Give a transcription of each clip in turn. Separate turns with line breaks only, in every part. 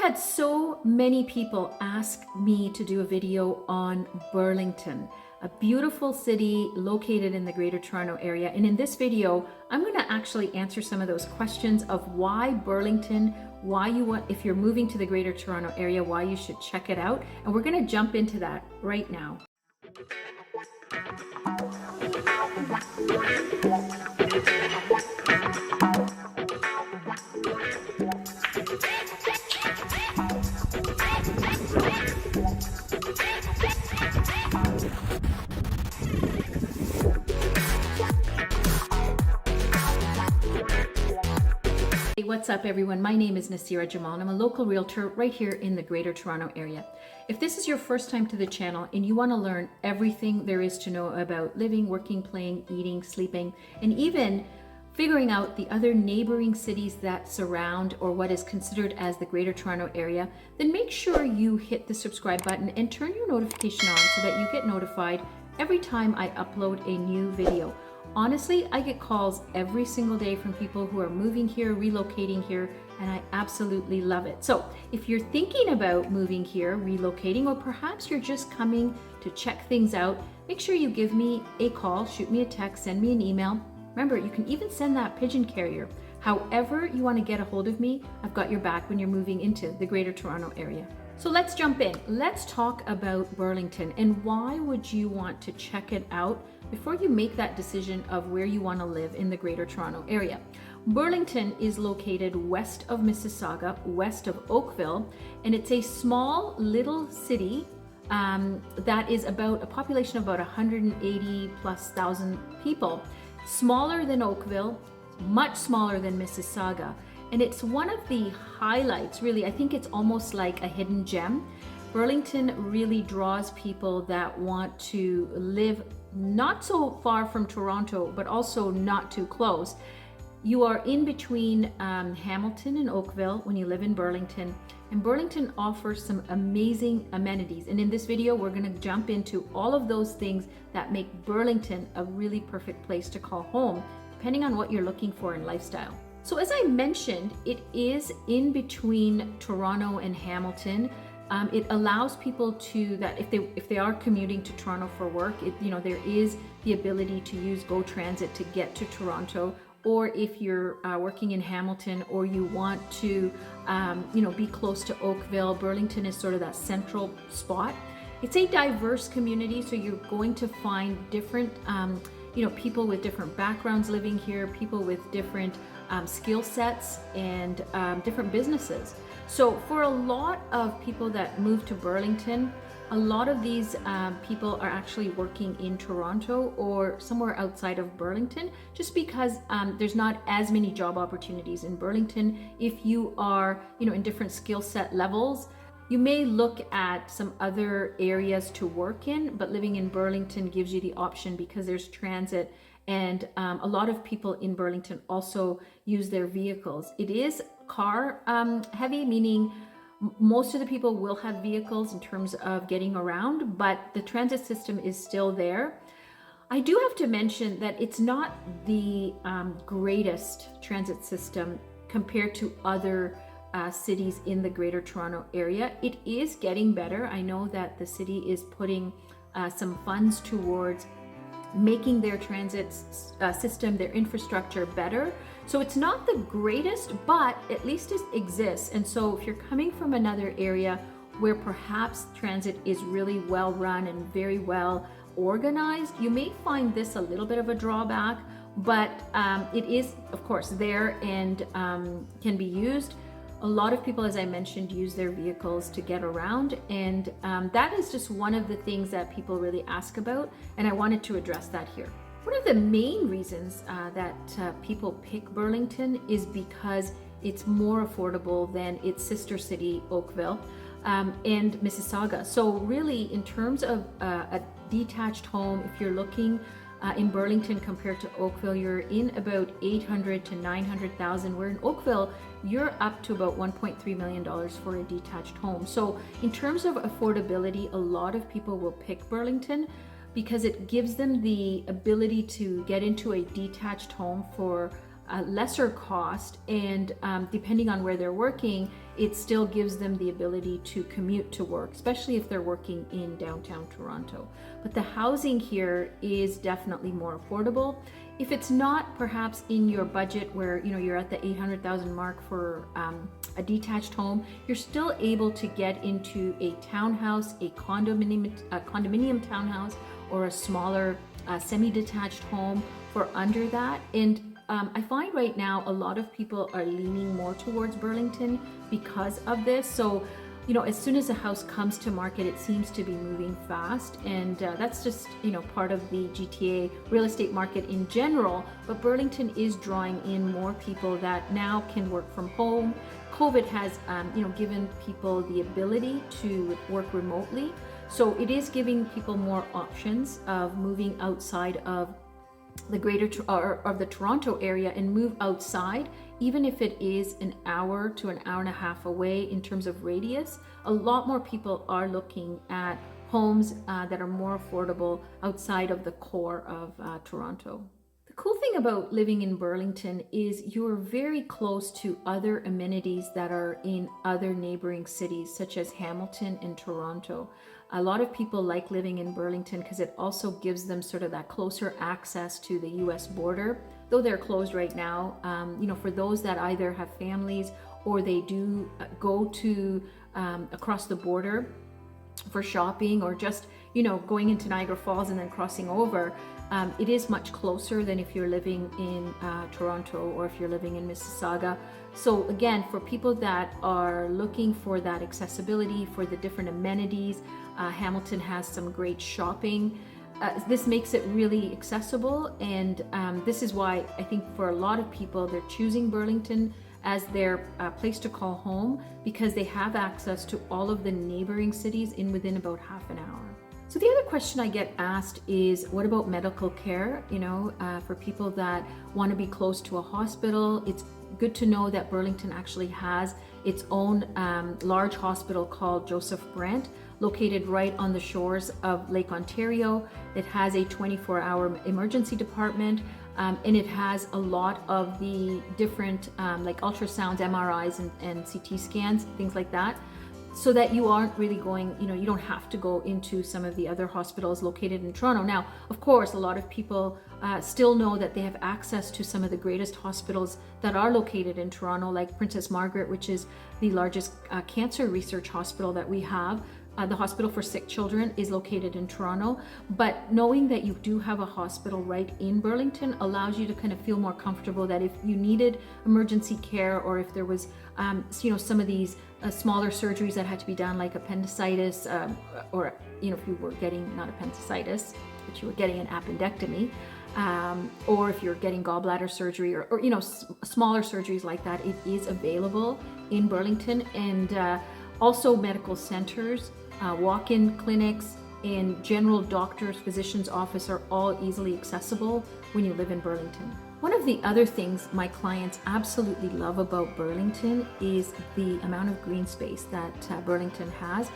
had so many people ask me to do a video on Burlington, a beautiful city located in the Greater Toronto Area. And in this video, I'm going to actually answer some of those questions of why Burlington, why you want, if you're moving to the Greater Toronto Area, why you should check it out. And we're going to jump into that right now. Hey, what's up everyone? My name is Nasira Jamal and I'm a local realtor right here in the Greater Toronto Area. If this is your first time to the channel and you want to learn everything there is to know about living, working, playing, eating, sleeping, and even figuring out the other neighboring cities that surround or what is considered as the Greater Toronto Area, then make sure you hit the subscribe button and turn your notification on so that you get notified every time I upload a new video. Honestly, I get calls every single day from people who are moving here, relocating here, and I absolutely love it. So if you're thinking about moving here, relocating, or perhaps you're just coming to check things out, make sure you give me a call, shoot me a text, send me an email. Remember, you can even send that pigeon carrier. However you want to get a hold of me, I've got your back when you're moving into the Greater Toronto Area. So let's jump in. Let's talk about Burlington and why would you want to check it out before you make that decision of where you want to live in the Greater Toronto Area. Burlington is located west of Mississauga, west of Oakville, and it's a small little city that is about a population of about 180 plus thousand people. Smaller than Oakville, much smaller than Mississauga. And it's one of the highlights, really. I think it's almost like a hidden gem. Burlington really draws people that want to live not so far from Toronto, but also not too close. You are in between Hamilton and Oakville when you live in Burlington. And Burlington offers some amazing amenities. And in this video, we're going to jump into all of those things that make Burlington a really perfect place to call home, depending on what you're looking for in lifestyle. So as I mentioned, it is in between Toronto and Hamilton. It allows people to, that if they are commuting to Toronto for work, there is the ability to use GO Transit to get to Toronto. Or if you're working in Hamilton or you want to, be close to Oakville, Burlington is sort of that central spot. It's a diverse community, so you're going to find different, people with different backgrounds living here, people with different skill sets and different businesses. So for a lot of people that move to Burlington, a lot of these people are actually working in Toronto or somewhere outside of Burlington, just because there's not as many job opportunities in Burlington. If you are, in different skill set levels, you may look at some other areas to work in, but living in Burlington gives you the option because there's transit. And a lot of people in Burlington also use their vehicles. It is car heavy, meaning most of the people will have vehicles in terms of getting around, but the transit system is still there. I do have to mention that it's not the greatest transit system compared to other cities in the Greater Toronto Area. It is getting better. I know that the city is putting some funds towards making their transit system, their infrastructure better. So it's not the greatest, but at least it exists. And so if you're coming from another area where perhaps transit is really well run and very well organized, you may find this a little bit of a drawback, but it is of course there and can be used. A lot of people, as I mentioned, use their vehicles to get around, and that is just one of the things that people really ask about, and I wanted to address that here. One of the main reasons that people pick Burlington is because it's more affordable than its sister city, Oakville, and Mississauga. So really, in terms of a detached home, if you're looking in Burlington compared to Oakville, you're in about 800 to 900,000, where in Oakville, you're up to about $1.3 million for a detached home. So in terms of affordability, a lot of people will pick Burlington because it gives them the ability to get into a detached home for lesser cost, and depending on where they're working, it still gives them the ability to commute to work, especially if they're working in downtown Toronto. But the housing here is definitely more affordable. If it's not perhaps in your budget where you're at the 800,000 mark for a detached home, you're still able to get into a townhouse, a condominium townhouse, or a smaller semi-detached home for under that. And I find right now a lot of people are leaning more towards Burlington because of this. So, as soon as a house comes to market, it seems to be moving fast. And that's just, part of the GTA real estate market in general. But Burlington is drawing in more people that now can work from home. COVID has, given people the ability to work remotely. So it is giving people more options of moving outside of the of the Toronto area and move outside, even if it is an hour to an hour and a half away in terms of radius. A lot more people are looking at homes that are more affordable outside of the core of Toronto. The cool thing about living in Burlington is you're very close to other amenities that are in other neighboring cities, such as Hamilton and Toronto. A lot of people like living in Burlington because it also gives them sort of that closer access to the US border, though they're closed right now. For those that either have families or they do go to across the border for shopping, or just, going into Niagara Falls and then crossing over, it is much closer than if you're living in Toronto or if you're living in Mississauga. So again, for people that are looking for that accessibility, for the different amenities, Hamilton has some great shopping. This makes it really accessible, and this is why I think for a lot of people, they're choosing Burlington as their place to call home, because they have access to all of the neighboring cities within about half an hour. So the other question I get asked is, what about medical care? For people that want to be close to a hospital, it's good to know that Burlington actually has its own large hospital called Joseph Brent, located right on the shores of Lake Ontario. It has a 24-hour emergency department, and it has a lot of the different like ultrasounds, MRIs, and CT scans, things like that, so that you aren't really going, you don't have to go into some of the other hospitals located in Toronto. Now, of course, a lot of people still know that they have access to some of the greatest hospitals that are located in Toronto, like Princess Margaret, which is the largest cancer research hospital that we have. The Hospital for Sick Children is located in Toronto, but knowing that you do have a hospital right in Burlington allows you to kind of feel more comfortable that if you needed emergency care, or if there was, some of these smaller surgeries that had to be done, like appendicitis, or, if you were getting, not appendicitis, but you were getting an appendectomy, or if you're getting gallbladder surgery, or smaller surgeries like that, it is available in Burlington. And also medical centers, walk-in clinics, and general doctors, physician's office are all easily accessible when you live in Burlington. One of the other things my clients absolutely love about Burlington is the amount of green space that Burlington has.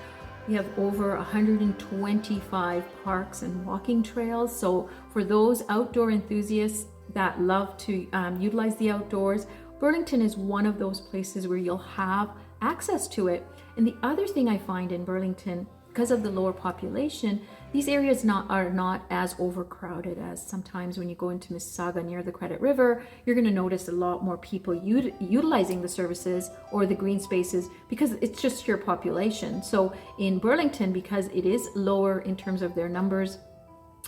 We have over 125 parks and walking trails. So for those outdoor enthusiasts that love to utilize the outdoors, Burlington is one of those places where you'll have access to it. And the other thing I find in Burlington, because of the lower population, these areas are not as overcrowded as sometimes when you go into Mississauga near the Credit River. You're going to notice a lot more people utilizing the services or the green spaces because it's just your population. So in Burlington, because it is lower in terms of their numbers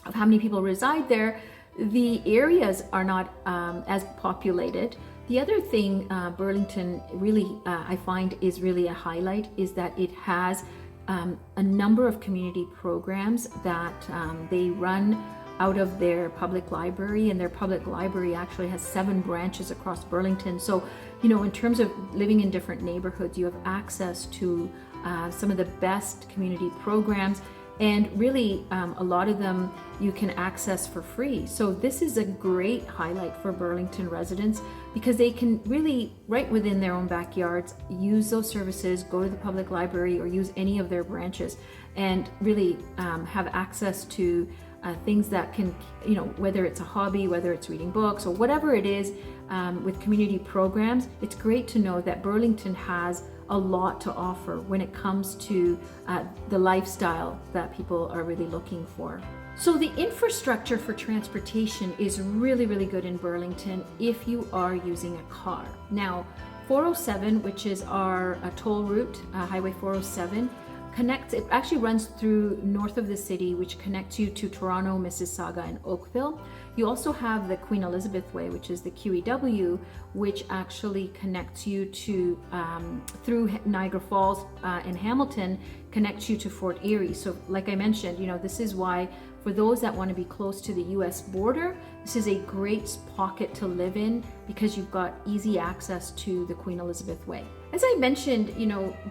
of how many people reside there, the areas are not as populated. The other thing Burlington really, I find is really a highlight is that it has a number of community programs that they run out of their public library, and their public library actually has 7 branches across Burlington. So, in terms of living in different neighborhoods, you have access to some of the best community programs. And really, a lot of them you can access for free. So this is a great highlight for Burlington residents because they can really, right within their own backyards, use those services, go to the public library or use any of their branches, and really have access to things that can, whether it's a hobby, whether it's reading books or whatever it is, with community programs, it's great to know that Burlington has a lot to offer when it comes to the lifestyle that people are really looking for. So the infrastructure for transportation is really, really good in Burlington if you are using a car. Now, 407, which is our toll route, Highway 407, it actually runs through north of the city, which connects you to Toronto, Mississauga, and Oakville. You also have the Queen Elizabeth Way, which is the QEW, which actually connects you to through Niagara Falls and Hamilton, connects you to Fort Erie. So like I mentioned, this is why for those that want to be close to the US border, this is a great pocket to live in because you've got easy access to the Queen Elizabeth Way. As I mentioned,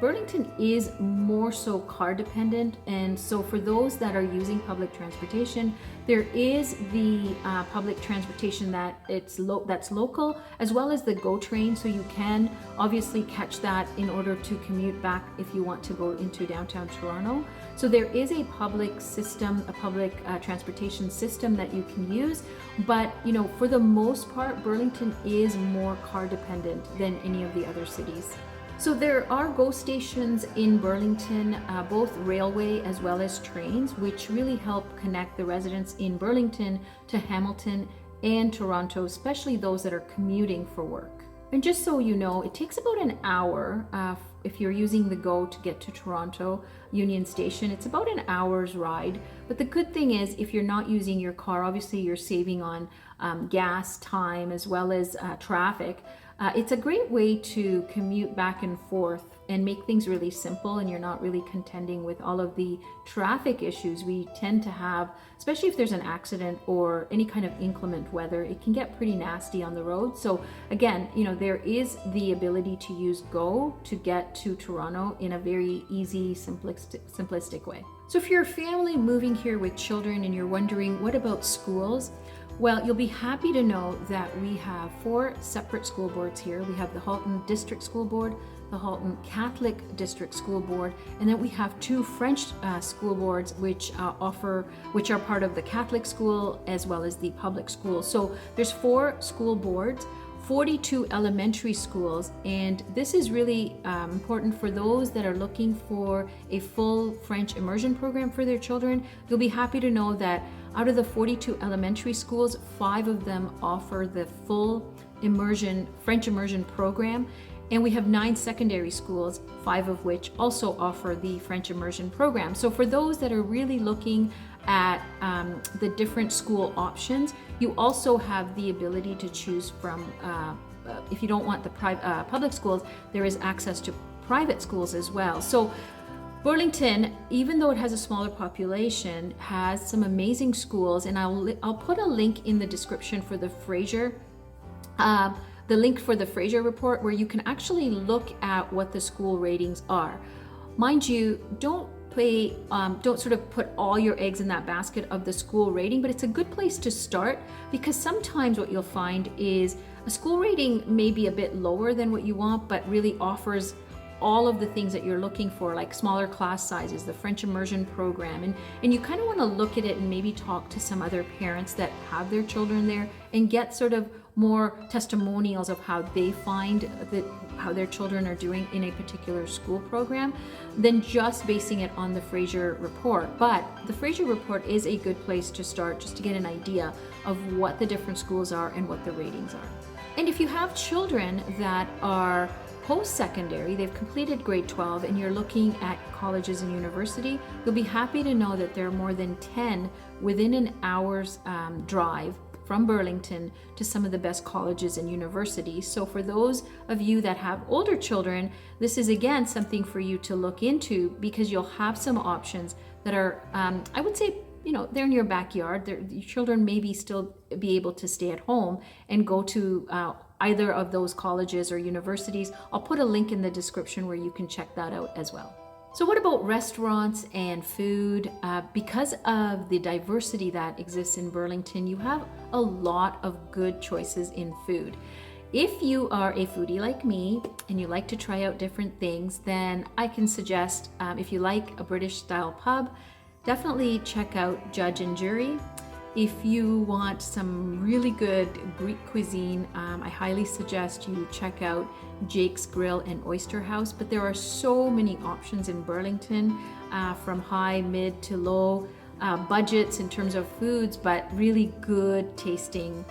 Burlington is more so car dependent, and so for those that are using public transportation, there is the public transportation that's local, as well as the GO train, so you can obviously catch that in order to commute back if you want to go into downtown Toronto. So there is a public system, a public transportation system that you can use, but for the most part, Burlington is more car dependent than any of the other cities. So there are GO stations in Burlington, both railway as well as trains, which really help connect the residents in Burlington to Hamilton and Toronto, especially those that are commuting for work. And just so you know, it takes about an hour if you're using the GO to get to Toronto Union Station. It's about an hour's ride. But the good thing is, if you're not using your car, obviously you're saving on gas, time, as well as traffic. It's a great way to commute back and forth and make things really simple, and you're not really contending with all of the traffic issues we tend to have, especially if there's an accident or any kind of inclement weather. It can get pretty nasty on the road. So again, there is the ability to use GO to get to Toronto in a very easy, simplistic way. So if you're a family moving here with children and you're wondering, what about schools? Well, you'll be happy to know that we have 4 separate school boards here. We have the Halton District School Board, the Halton Catholic District School Board, and then we have 2 French school boards which are part of the Catholic school as well as the public school. So there's 4 school boards, 42 elementary schools, and this is really important for those that are looking for a full French immersion program for their children. You'll be happy to know that out of the 42 elementary schools, 5 of them offer the full French immersion program, and we have 9 secondary schools, 5 of which also offer the French immersion program. So for those that are really looking at the different school options, you also have the ability to choose from, if you don't want the public schools, there is access to private schools as well. So Burlington, even though it has a smaller population, has some amazing schools, and I'll put a link in the description for the Fraser, the link for the Fraser report, where you can actually look at what the school ratings are. Mind you, don't sort of put all your eggs in that basket of the school rating, but it's a good place to start, because sometimes what you'll find is a school rating may be a bit lower than what you want, but really offers all of the things that you're looking for, like smaller class sizes, the French immersion program, and you kind of want to look at it and maybe talk to some other parents that have their children there and get sort of more testimonials of how they find how their children are doing in a particular school program than just basing it on the Fraser report. But the Fraser report is a good place to start, just to get an idea of what the different schools are and what the ratings are. And if you have children that are post-secondary, they've completed grade 12, and you're looking at colleges and university, you'll be happy to know that there are more than 10 within an hour's drive from Burlington to some of the best colleges and universities. So for those of you that have older children, this is again something for you to look into, because you'll have some options that are, I would say, they're in your backyard. Your children maybe still be able to stay at home and go to either of those colleges or universities. I'll put a link in the description where you can check that out as well. So what about restaurants and food? Because of the diversity that exists in Burlington, you have a lot of good choices in food. If you are a foodie like me and you like to try out different things, then I can suggest, if you like a British style pub, definitely check out Judge and Jury. If you want some really good Greek cuisine, I highly suggest you check out Jake's Grill and Oyster House. But there are so many options in Burlington, from high, mid to low budgets in terms of foods, but really good tasting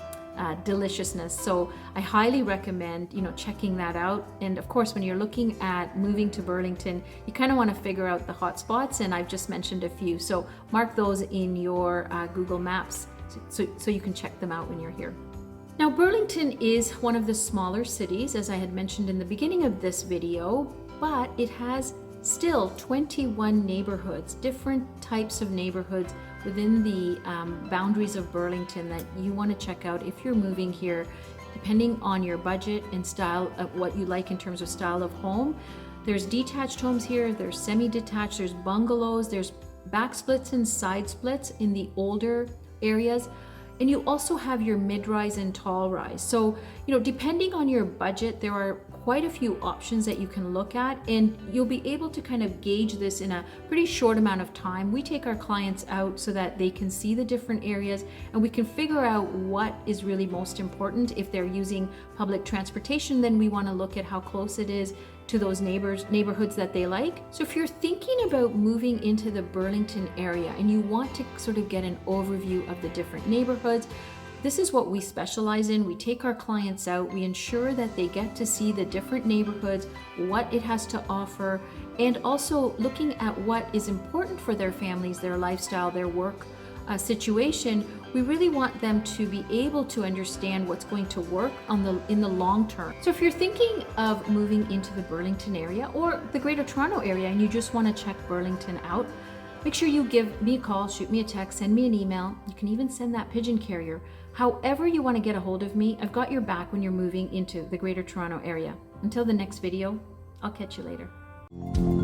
deliciousness. So I highly recommend, checking that out. And of course, when you're looking at moving to Burlington, you kind of want to figure out the hot spots, and I've just mentioned a few. So mark those in your Google Maps so you can check them out when you're here. Now, Burlington is one of the smaller cities, as I had mentioned in the beginning of this video, but it has still 21 neighborhoods, different types of neighborhoods within the boundaries of Burlington that you want to check out if you're moving here, depending on your budget and style of what you like in terms of style of home. There's detached homes here, there's semi-detached, there's bungalows, there's back splits and side splits in the older areas. And you also have your mid-rise and tall rise. So, depending on your budget, there are quite a few options that you can look at, and you'll be able to kind of gauge this in a pretty short amount of time. We take our clients out so that they can see the different areas, and we can figure out what is really most important. If they're using public transportation, then we want to look at how close it is to those neighborhoods that they like. So if you're thinking about moving into the Burlington area and you want to sort of get an overview of the different neighborhoods, this is what we specialize in. We take our clients out, we ensure that they get to see the different neighborhoods, what it has to offer, and also looking at what is important for their families, their lifestyle, their work situation. We really want them to be able to understand what's going to work in the long term. So if you're thinking of moving into the Burlington area or the Greater Toronto area and you just want to check Burlington out, make sure you give me a call, shoot me a text, send me an email. You can even send that pigeon carrier. However you want to get a hold of me, I've got your back when you're moving into the Greater Toronto area. Until the next video, I'll catch you later.